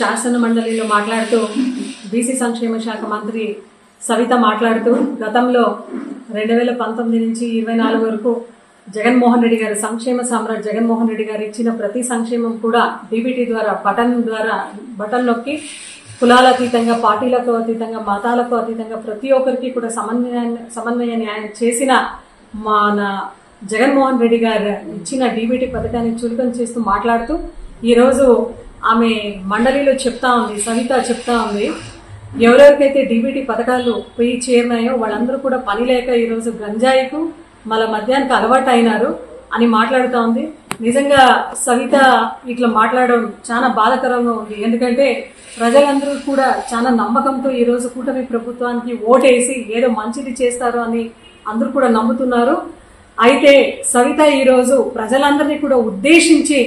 శాసన మండలిలో మాట్లాడుతూ బీసీ సంక్షేమ శాఖ మంత్రి సవిత మాట్లాడుతూ గతంలో 2019 నుంచి 24 వరకు జగన్మోహన్ రెడ్డి గారి సంక్షేమ సామ్రాట్ జగన్మోహన్ రెడ్డి గారు ఇచ్చిన ప్రతి సంక్షేమం కూడా డీబీటీ ద్వారా బటన్ నొక్కి కులాలకు అతీతంగా పార్టీలకు అతీతంగా మతాలకు అతీతంగా ప్రతి ఒక్కరికి కూడా సమన్వయాన్ని ఆయన చేసిన మన జగన్మోహన్ రెడ్డి గారు ఇచ్చిన డీబీటీ పథకాన్ని చులకన చేస్తూ మాట్లాడుతూ ఈరోజు ఆమె మండలిలో చెప్తా ఉంది, సవిత చెప్తా ఉంది, ఎవరెవరికైతే డీబీటీ పథకాలు పోయి చేరినాయో వాళ్ళందరూ కూడా పని లేక ఈరోజు గంజాయికు మళ్ళీ మద్యానికి అలవాటు అయినారు అని మాట్లాడుతూ ఉంది. నిజంగా సవిత ఇట్లా మాట్లాడడం చాలా బాధాకరంగా ఉంది. ఎందుకంటే ప్రజలందరూ కూడా చాలా నమ్మకంతో ఈరోజు కూటమి ప్రభుత్వానికి ఓటేసి ఏదో మంచిది చేస్తారు అని అందరూ కూడా నమ్ముతున్నారు. అయితే సవిత ఈరోజు ప్రజలందరినీ కూడా ఉద్దేశించి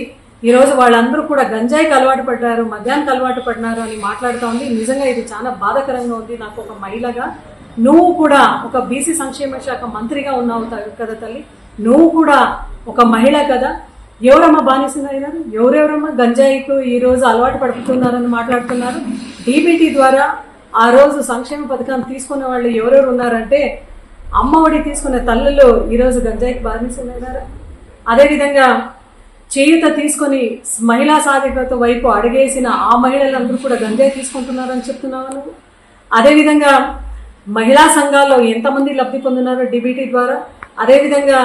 ఈరోజు వాళ్ళందరూ కూడా గంజాయికి అలవాటు పడ్డారు, మద్యానికి అలవాటు పడినారు అని మాట్లాడుతూ ఉంది. నిజంగా ఇది చాలా బాధాకరంగా ఉంది. నాకు ఒక మహిళగా, నువ్వు కూడా ఒక బీసీ సంక్షేమ శాఖ మంత్రిగా ఉన్నావు కదా తల్లి, నువ్వు కూడా ఒక మహిళ కదా, ఎవరమ్మా బానిసైనారు, ఎవరెవరమ్మా గంజాయికు ఈ రోజు అలవాటు పడుతున్నారని మాట్లాడుతున్నారు. డీబీటీ ద్వారా ఆ రోజు సంక్షేమ పథకాన్ని తీసుకునే వాళ్ళు ఎవరెవరు ఉన్నారంటే అమ్మఒడి తీసుకునే తల్లులు ఈరోజు గంజాయికి బానిసైనారు. అదేవిధంగా చేయూత తీసుకొని మహిళా సాధికారత వైపు అడిగేసిన ఆ మహిళలందరూ కూడా గంజాయి తీసుకుంటున్నారని చెప్తున్నావు నువ్వు. అదేవిధంగా మహిళా సంఘాల్లో ఎంతమంది లబ్ధి పొందున్నారో డీబీటీ ద్వారా, అదేవిధంగా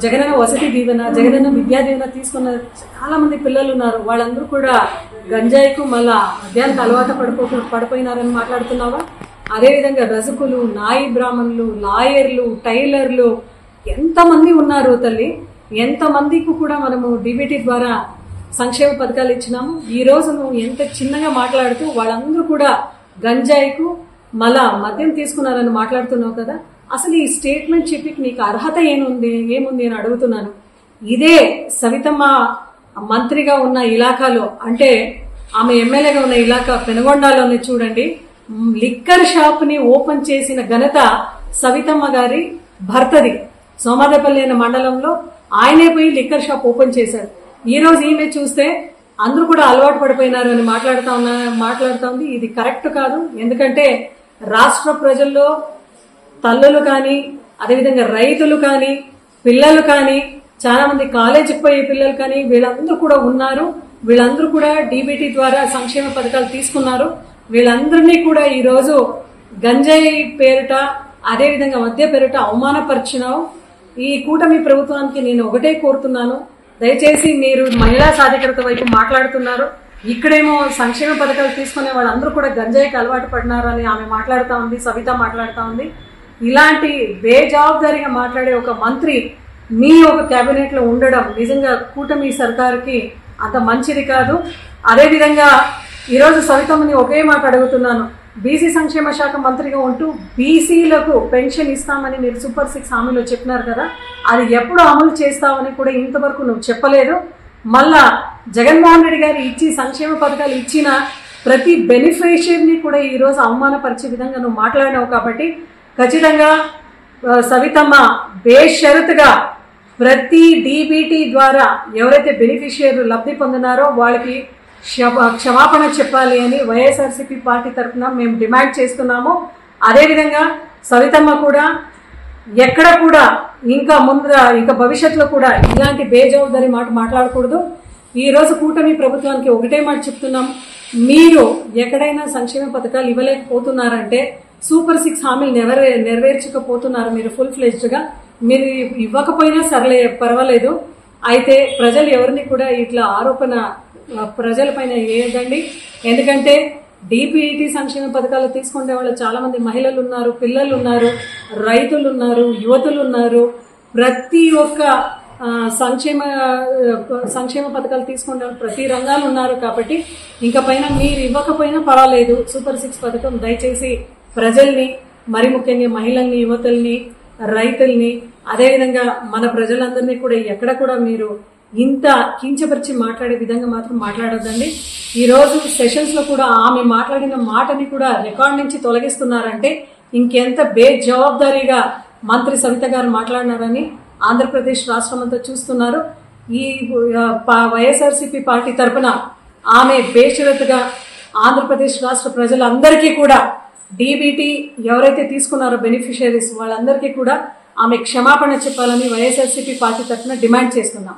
జగనన్న వసతి దీవెన, జగనన్న విద్యా దీవెన తీసుకున్న చాలా మంది పిల్లలు ఉన్నారు. వాళ్ళందరూ కూడా గంజాయికు మళ్ళా మద్యానికి అలవాటు పడిపోయినారని మాట్లాడుతున్నావా. అదేవిధంగా రజకులు, నాయి బ్రాహ్మణులు, లాయర్లు, టైలర్లు ఎంతమంది ఉన్నారు తల్లి, ఎంతమందికి కూడా మనము డీబీటీ ద్వారా సంక్షేమ పథకాలు ఇచ్చినాము. ఈ రోజు నువ్వు ఎంత చిన్నగా మాట్లాడుతూ వాళ్ళందరూ కూడా గంజాయికు మళ్ళా మద్యం తీసుకున్నారని మాట్లాడుతున్నావు కదా. అసలు ఈ స్టేట్మెంట్ చెప్పి నీకు అర్హత ఏముంది అని అడుగుతున్నాను. ఇదే సవితమ్మ మంత్రిగా ఉన్న ఇలాకాలో, అంటే ఆమె ఎమ్మెల్యేగా ఉన్న ఇలాకా పెనుగొండలోనే చూడండి, లిక్కర్ షాప్ ని ఓపెన్ చేసిన ఘనత సవితమ్మ గారి భర్తది. సోమాదేపల్లి అనే మండలంలో ఆయనే పోయి లిక్కర్ షాప్ ఓపెన్ చేశారు. ఈ రోజు ఈమె చూస్తే అందరూ కూడా అలవాటు పడిపోయినారు అని మాట్లాడుతా ఉంది. ఇది కరెక్ట్ కాదు. ఎందుకంటే రాష్ట్ర ప్రజల్లో తల్లులు కానీ, అదేవిధంగా రైతులు కానీ, పిల్లలు కానీ, చాలా మంది కాలేజీకి పోయే పిల్లలు కానీ వీళ్ళందరూ కూడా ఉన్నారు. వీళ్ళందరూ కూడా డీబీటీ ద్వారా సంక్షేమ పథకాలు తీసుకున్నారు. వీళ్ళందరినీ కూడా ఈ రోజు గంజాయి పేరిట, అదేవిధంగా మద్య పేరిట అవమానపరిచినావు. ఈ కూటమి ప్రభుత్వానికి నేను ఒకటే కోరుతున్నాను, దయచేసి మీరు మహిళా సాధికారత వైపు మాట్లాడుతున్నారు, ఇక్కడేమో సంక్షేమ పథకాలు తీసుకునే వాళ్ళందరూ కూడా గంజాయికి అలవాటు పడినారు అని ఆమె మాట్లాడుతూ ఉంది, సవిత మాట్లాడుతూ ఉంది. ఇలాంటి బేజవాబ్దారిగా మాట్లాడే ఒక మంత్రి మీ ఒక కేబినెట్ లో ఉండడం నిజంగా కూటమి సర్కారుకి అంత మంచిది కాదు. అదేవిధంగా ఈరోజు సవితమ్మని ఒకే మాట అడుగుతున్నాను, బీసీ సంక్షేమ శాఖ మంత్రిగా ఉంటూ బీసీలకు పెన్షన్ ఇస్తామని మీరు సూపర్ 6 హామీలో చెప్పినారు కదా, అది ఎప్పుడు అమలు చేస్తామని కూడా ఇంతవరకు నువ్వు చెప్పలేదు. మళ్ళా జగన్మోహన్ రెడ్డి గారు ఇచ్చి సంక్షేమ పథకాలు ఇచ్చిన ప్రతి బెనిఫిషియరీని కూడా ఈ రోజు అవమానపరిచే విధంగా నువ్వు మాట్లాడినావు. కాబట్టి ఖచ్చితంగా సవితమ్మ బేషరతుగా ప్రతి డీబీటీ ద్వారా ఎవరైతే బెనిఫిషియరీ లబ్ధి పొందినారో వాళ్ళకి క్షమాపణ చెప్పాలి అని వైఎస్ఆర్సీపీ పార్టీ తరఫున మేము డిమాండ్ చేస్తున్నాము. అదేవిధంగా సవితమ్మ కూడా ఎక్కడ కూడా ఇంకా భవిష్యత్తులో కూడా ఇలాంటి బేజవాబ్దారి మాట మాట్లాడకూడదు. ఈ రోజు కూటమి ప్రభుత్వానికి ఒకటే మాట చెప్తున్నాం, మీరు ఎక్కడైనా సంక్షేమ పథకాలు ఇవ్వలేకపోతున్నారంటే సూపర్ 6 హామీలు నెరవేర్చకపోతున్నారు మీరు ఫుల్ ఫ్లెడ్జ్డ్ గా, మీరు ఇవ్వకపోయినా సర్లే పర్వాలేదు. అయితే ప్రజలు ఎవరిని కూడా ఇట్లా ఆరోపణ ప్రజల పైన వేయదండి. ఎందుకంటే డీబీటీ సంక్షేమ పథకాలు తీసుకునే వాళ్ళు చాలా మంది మహిళలు ఉన్నారు, పిల్లలు ఉన్నారు, రైతులు ఉన్నారు, యువతులు ఉన్నారు. ప్రతి ఒక్క సంక్షేమ పథకాలు తీసుకునే వాళ్ళు ప్రతి రంగాలు ఉన్నారు. కాబట్టి ఇంకా పైన మీరు ఇవ్వకపోయినా పర్వాలేదు సూపర్ 6 పథకం దయచేసి ప్రజల్ని, మరి ముఖ్యంగా మహిళల్ని, యువతుల్ని, రైతుల్ని, అదేవిధంగా మన ప్రజలందరినీ కూడా ఎక్కడ కూడా మీరు ఇంత కించపరిచి మాట్లాడే విధంగా మాత్రం మాట్లాడొద్దండి. ఈ రోజు సెషన్స్ లో కూడా ఆమె మాట్లాడిన మాటని కూడా రికార్డ్ నుంచి తొలగిస్తున్నారంటే ఇంకెంత బేజవాబ్దారీగా మంత్రి సవిత గారు మాట్లాడినారని ఆంధ్రప్రదేశ్ రాష్ట్రం అంతా చూస్తున్నారు. ఈ వైఎస్ఆర్సీపీ పార్టీ తరఫున ఆమె బేషరతుగా ఆంధ్రప్రదేశ్ రాష్ట్ర ప్రజలందరికీ కూడా డీబీటీ ఎవరైతే తీసుకున్నారో బెనిఫిషియరీస్ వాళ్ళందరికీ కూడా ఆమె క్షమాపణ చెప్పాలని వైఎస్ఆర్సీపీ పార్టీ తరఫున డిమాండ్ చేస్తున్నాం.